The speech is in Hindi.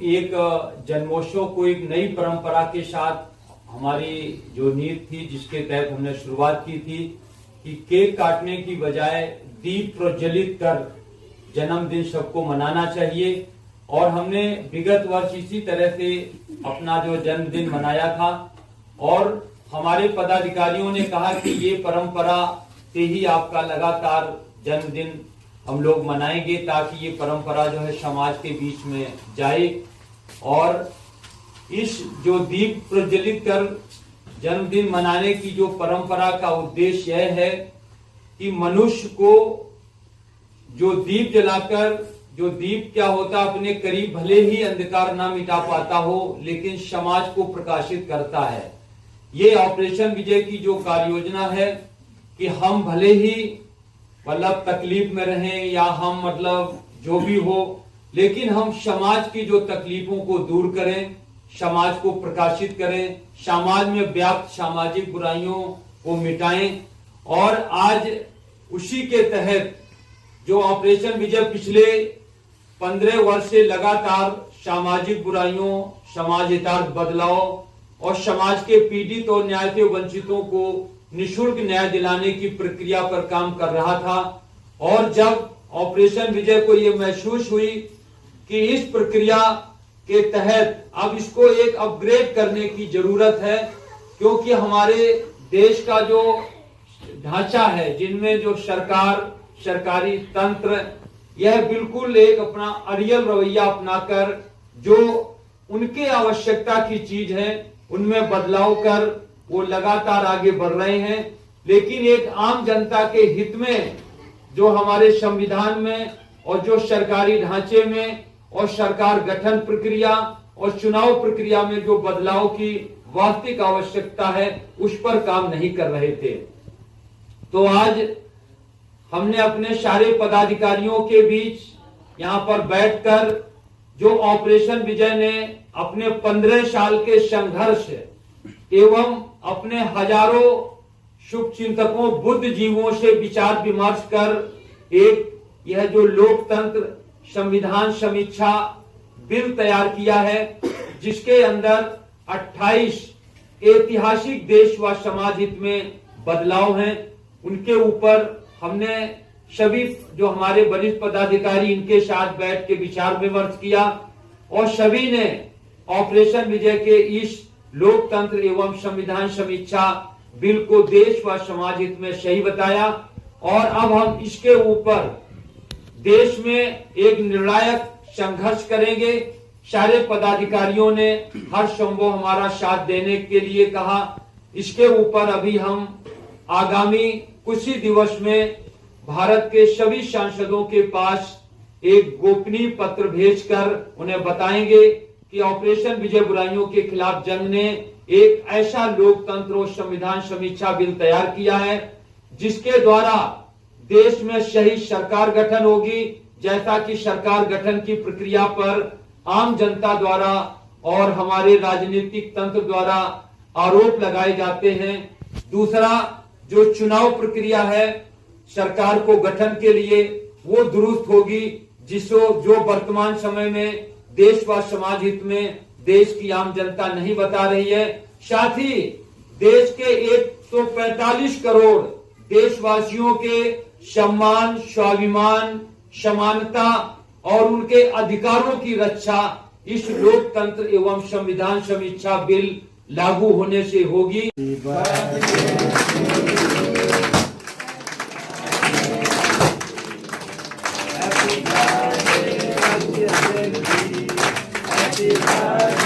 एक जन्मोत्सव को एक नई परंपरा के साथ हमारी जो नीति थी जिसके तहत हमने शुरुआत की थी कि केक काटने की बजाय दीप प्रज्वलित कर जन्मदिन सबको मनाना चाहिए। और हमने विगत वर्ष इसी तरह से अपना जो जन्मदिन मनाया था और हमारे पदाधिकारियों ने कहा कि ये परंपरा से ही आपका लगातार जन्मदिन हम लोग मनाएंगे ताकि ये परंपरा जो है समाज के बीच में जाए। और इस जो दीप प्रज्वलित कर जन्मदिन मनाने की जो परंपरा का उद्देश्य यह है कि मनुष्य को जो दीप जलाकर, जो दीप क्या होता अपने करीब भले ही अंधकार ना मिटा पाता हो लेकिन समाज को प्रकाशित करता है। ये ऑपरेशन विजय की जो कार्य योजना है कि हम भले ही मतलब तकलीफ में रहें या हम मतलब जो भी हो, लेकिन हम समाज की जो तकलीफों को दूर करें, समाज को प्रकाशित करें, समाज में व्याप्त सामाजिक बुराइयों को मिटाएं। और आज उसी के तहत जो ऑपरेशन विजय पिछले 15 वर्ष से लगातार सामाजिक बुराइयों, समाज हितार्थ बदलाव और समाज के पीड़ित और न्याय से वंचितों को निःशुल्क न्याय दिलाने की प्रक्रिया पर काम कर रहा था। और जब ऑपरेशन विजय को ये महसूस हुई कि इस प्रक्रिया के तहत अब इसको एक अपग्रेड करने की जरूरत है, क्योंकि हमारे देश का जो ढांचा है जिनमें जो सरकार, सरकारी तंत्र, यह बिल्कुल एक अपना अरियल रवैया अपनाकर जो उनके आवश्यकता की चीज है उनमें बदलाव कर वो लगातार आगे बढ़ रहे हैं। लेकिन एक आम जनता के हित में जो हमारे संविधान में और जो सरकारी ढांचे में और सरकार गठन प्रक्रिया और चुनाव प्रक्रिया में जो बदलाव की वास्तविक आवश्यकता है उस पर काम नहीं कर रहे थे। तो आज हमने अपने सारे पदाधिकारियों के बीच यहाँ पर बैठकर जो ऑपरेशन विजय ने अपने 15 साल के संघर्ष एवं अपने हजारों शुभ चिंतकों, बुद्ध जीवों से विचार विमर्श कर एक यह जो लोकतंत्र संविधान समीक्षा बिल तैयार किया है, जिसके अंदर 28 ऐतिहासिक देश व समाज हित में बदलाव हैं। उनके ऊपर हमने सभी जो हमारे वरिष्ठ पदाधिकारी इनके साथ बैठ के विचार विमर्श किया और सभी ने ऑपरेशन विजय के इस लोकतंत्र एवं संविधान समीक्षा बिल को देश व समाज हित में सही बताया। और अब हम इसके ऊपर देश में एक निर्णायक संघर्ष करेंगे। सारे पदाधिकारियों ने हर संभव हमारा साथ देने के लिए कहा। इसके ऊपर अभी हम आगामी कुछ ही दिवस में भारत के सभी सांसदों के पास एक गोपनीय पत्र भेजकर उन्हें बताएंगे कि ऑपरेशन विजय बुराइयों के खिलाफ जंग ने एक ऐसा लोकतंत्र और संविधान समीक्षा बिल तैयार किया है जिसके द्वारा देश में सही सरकार गठन होगी, जैसा कि सरकार गठन की प्रक्रिया पर आम जनता द्वारा और हमारे राजनीतिक तंत्र द्वारा आरोप लगाए जाते हैं। दूसरा, जो चुनाव प्रक्रिया है सरकार को गठन के लिए वो दुरुस्त होगी, जो वर्तमान समय में देश व समाज हित में देश की आम जनता नहीं बता रही है। साथ ही देश के 145 करोड़ देशवासियों के सम्मान, स्वाभिमान, समानता और उनके अधिकारों की रक्षा इस लोकतंत्र एवं संविधान समीक्षा बिल लागू होने से होगी। Happy birthday,